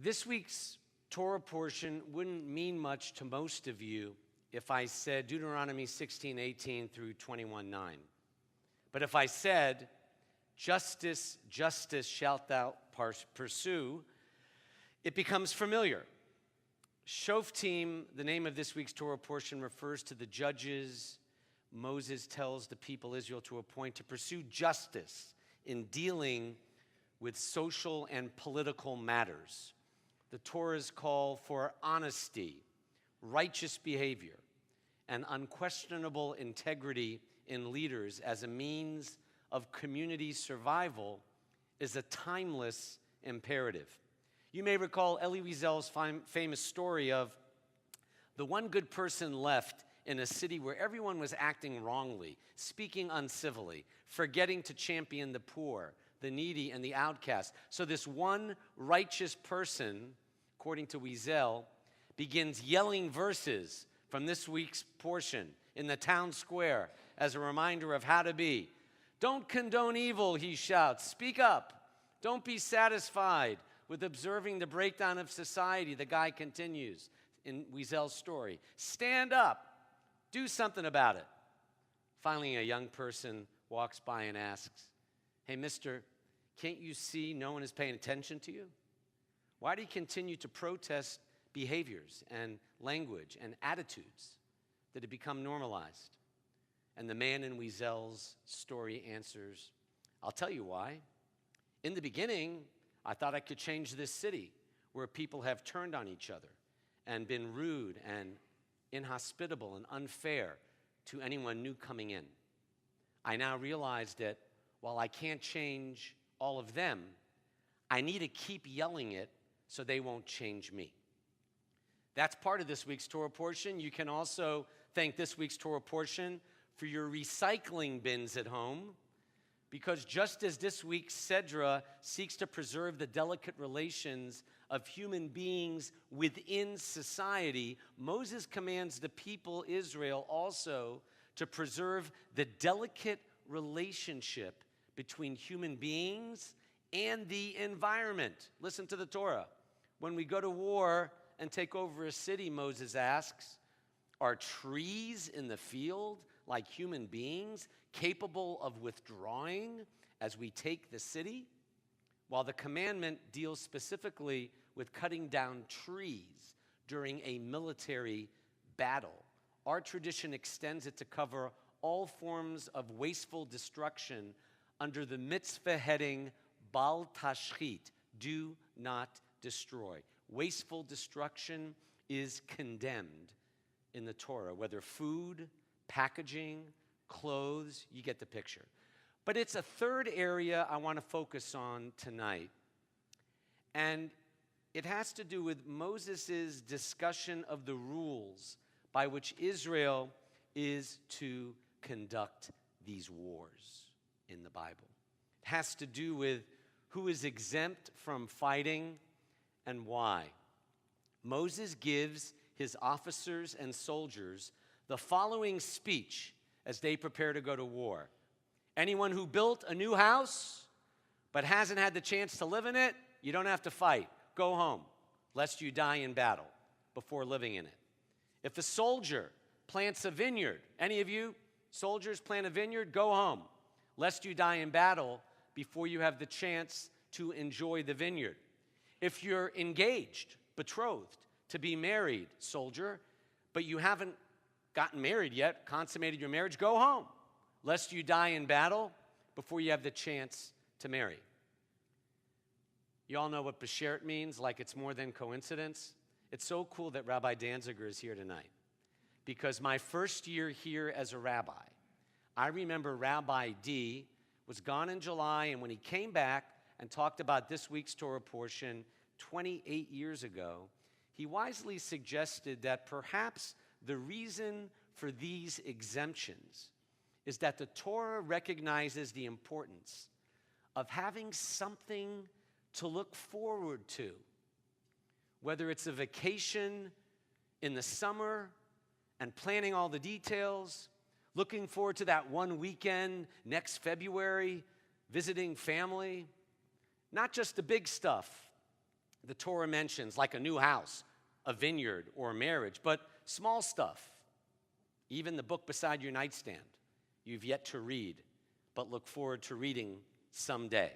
This week's Torah portion wouldn't mean much to most of you if I said Deuteronomy 16:18 through 21:9. But if I said, justice, justice shalt thou pursue, it becomes familiar. Shoftim, the name of this week's Torah portion, refers to the judges Moses tells the people Israel to appoint to pursue justice in dealing with social and political matters. The Torah's call for honesty, righteous behavior, and unquestionable integrity in leaders as a means of community survival is a timeless imperative. You may recall Elie Wiesel's famous story of the one good person left in a city where everyone was acting wrongly, speaking uncivilly, forgetting to champion the poor, the needy, and the outcast. So this one righteous person, according to Wiesel, begins yelling verses from this week's portion in the town square as a reminder of how to be. Don't condone evil, he shouts. Speak up. Don't be satisfied with observing the breakdown of society, the guy continues in Wiesel's story. Stand up. Do something about it. Finally, a young person walks by and asks, hey, mister, can't you see no one is paying attention to you? Why do you continue to protest behaviors and language and attitudes that have become normalized? And the man in Wiesel's story answers, I'll tell you why. In the beginning, I thought I could change this city where people have turned on each other and been rude and inhospitable and unfair to anyone new coming in. I now realize that while I can't change all of them, I need to keep yelling it so they won't change me. That's part of this week's Torah portion. You can also thank this week's Torah portion for your recycling bins at home, because just as this week's Sedra seeks to preserve the delicate relations of human beings within society, Moses commands the people Israel also to preserve the delicate relationship between human beings and the environment. Listen to the Torah. When we go to war and take over a city, Moses asks, are trees in the field like human beings capable of withdrawing as we take the city? While the commandment deals specifically with cutting down trees during a military battle, our tradition extends it to cover all forms of wasteful destruction under the mitzvah heading Bal Tashchit, do not destroy. Wasteful destruction is condemned in the Torah, whether food, packaging, clothes, you get the picture. But it's a third area I want to focus on tonight. And it has to do with Moses' discussion of the rules by which Israel is to conduct these wars in the Bible. It has to do with who is exempt from fighting and why. Moses gives his officers and soldiers the following speech as they prepare to go to war. Anyone who built a new house but hasn't had the chance to live in it, you don't have to fight. Go home, lest you die in battle before living in it. If a soldier plants a vineyard, any of you soldiers plant a vineyard, go home, lest you die in battle before you have the chance to enjoy the vineyard. If you're engaged, betrothed, to be married, soldier, but you haven't gotten married yet, consummated your marriage, go home, lest you die in battle before you have the chance to marry. You all know what Beshert means, like it's more than coincidence. It's so cool that Rabbi Danziger is here tonight, because my first year here as a rabbi, I remember Rabbi D was gone in July, and when he came back and talked about this week's Torah portion 28 years ago, he wisely suggested that perhaps the reason for these exemptions is that the Torah recognizes the importance of having something to look forward to, whether it's a vacation in the summer and planning all the details, looking forward to that one weekend next February, visiting family, not just the big stuff, the Torah mentions, like a new house, a vineyard, or a marriage, but small stuff. Even the book beside your nightstand, you've yet to read, but look forward to reading someday.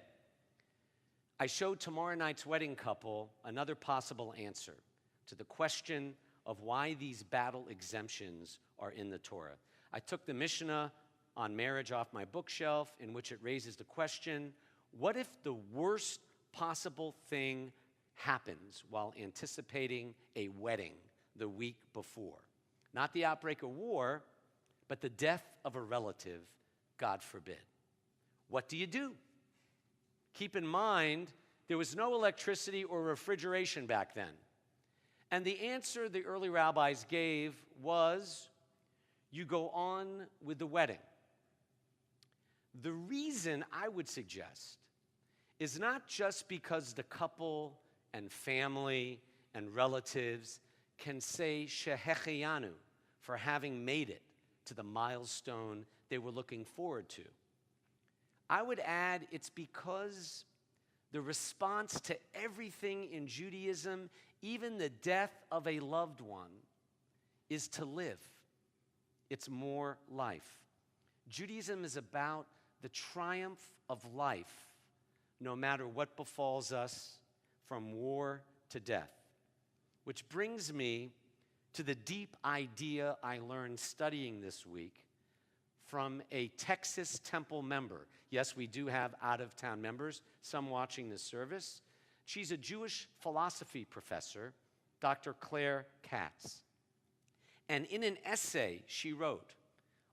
I showed tomorrow night's wedding couple another possible answer to the question of why these battle exemptions are in the Torah. I took the Mishnah on marriage off my bookshelf, in which it raises the question, what if the worst possible thing happens while anticipating a wedding the week before? Not the outbreak of war, but the death of a relative, God forbid. What do you do? Keep in mind, there was no electricity or refrigeration back then. And the answer the early rabbis gave was, you go on with the wedding. The reason I would suggest is not just because the couple and family and relatives can say Shehecheyanu for having made it to the milestone they were looking forward to. I would add it's because the response to everything in Judaism, even the death of a loved one, is to live. It's more life. Judaism is about the triumph of life, no matter what befalls us, from war to death. Which brings me to the deep idea I learned studying this week from a Texas Temple member. Yes, we do have out-of-town members, some watching this service. She's a Jewish philosophy professor, Dr. Claire Katz. And in an essay she wrote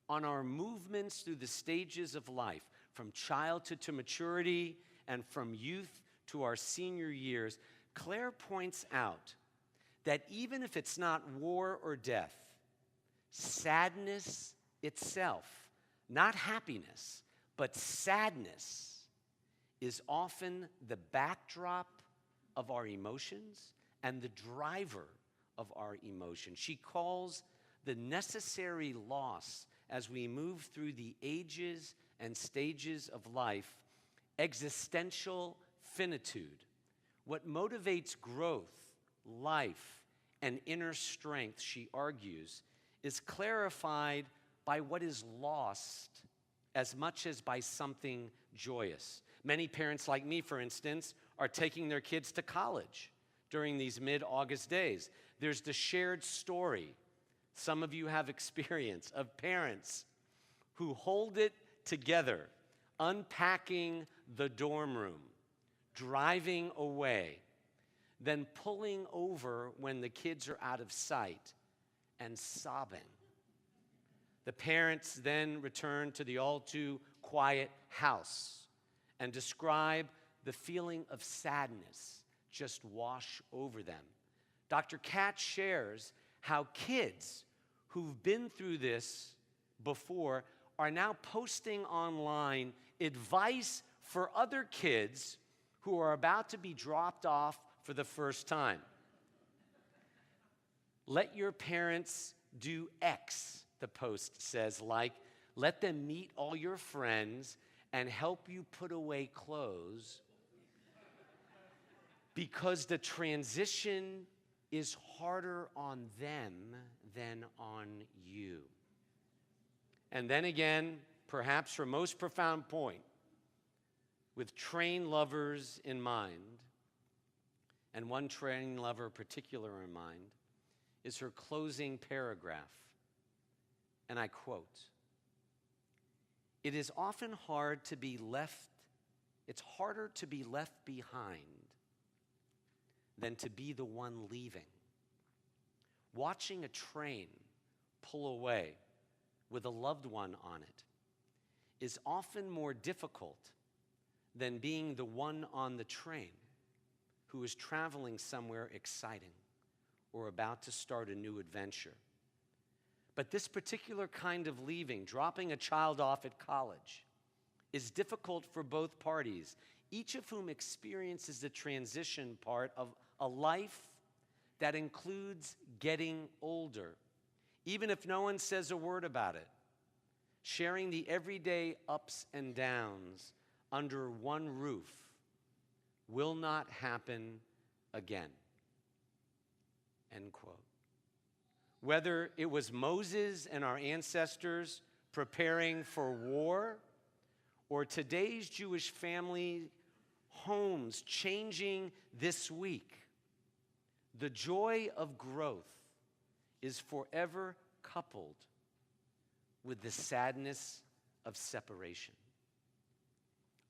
on our movements through the stages of life, from childhood to maturity and from youth to our senior years, Claire points out that even if it's not war or death, sadness itself, not happiness, but sadness, is often the backdrop of our emotions and the driver of our emotions. She calls the necessary loss as we move through the ages and stages of life existential finitude. What motivates growth, life, and inner strength, she argues, is clarified by what is lost as much as by something joyous. Many parents like me, for instance, are taking their kids to college during these mid-August days. There's the shared story some of you have experience of parents who hold it together, unpacking the dorm room, driving away, then pulling over when the kids are out of sight and sobbing. The parents then return to the all too quiet house and describe the feeling of sadness just wash over them. Dr. Katz shares how kids who've been through this before are now posting online advice for other kids who are about to be dropped off for the first time. Let your parents do X, the post says, like, let them meet all your friends and help you put away clothes because the transition is harder on them than on you. And then again, perhaps her most profound point, with train lovers in mind, and one train lover particular in mind, is her closing paragraph. And I quote, "It is often hard to be left, it's harder to be left behind than to be the one leaving. Watching a train pull away with a loved one on it is often more difficult than being the one on the train who is traveling somewhere exciting or about to start a new adventure. But this particular kind of leaving, dropping a child off at college, is difficult for both parties, each of whom experiences the transition part of a life that includes getting older, even if no one says a word about it. Sharing the everyday ups and downs under one roof will not happen again. End quote. Whether it was Moses and our ancestors preparing for war, or today's Jewish family homes changing this week, the joy of growth is forever coupled with the sadness of separation.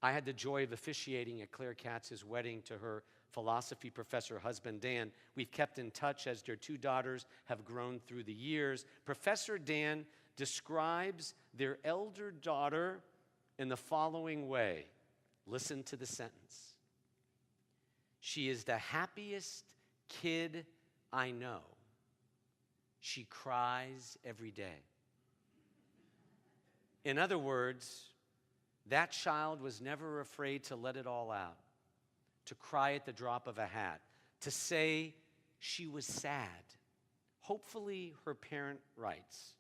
I had the joy of officiating at Claire Katz's wedding to her philosophy professor husband, Dan. We've kept in touch as their two daughters have grown through the years. Professor Dan describes their elder daughter in the following way. Listen to the sentence. She is the happiest kid I know. She cries every day. In other words, that child was never afraid to let it all out, to cry at the drop of a hat, to say she was sad. Hopefully, her parent writes,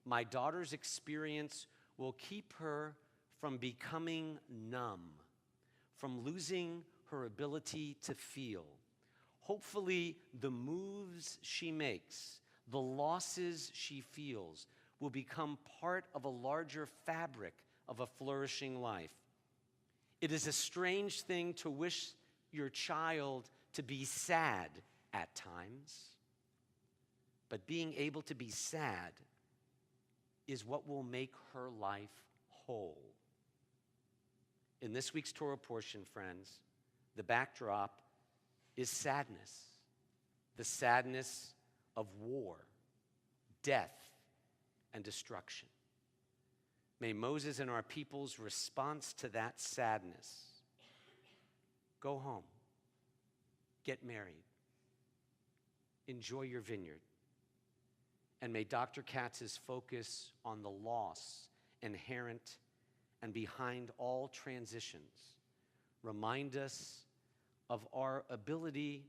my daughter's experience will keep her from becoming numb, from losing her ability to feel. Hopefully, the moves she makes, the losses she feels, will become part of a larger fabric of a flourishing life. It is a strange thing to wish your child to be sad at times, but being able to be sad is what will make her life whole. In this week's Torah portion, friends, the backdrop is sadness, the sadness of war, death, and destruction. May Moses and our people's response to that sadness: go home, get married, enjoy your vineyard. And may Dr. Katz's focus on the loss inherent and behind all transitions remind us of our ability,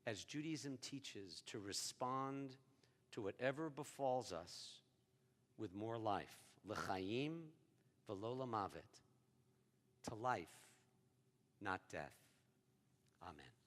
as Judaism teaches, to respond to whatever befalls us with more life. L'chaim v'lo l'mavet. To life, not death. Amen.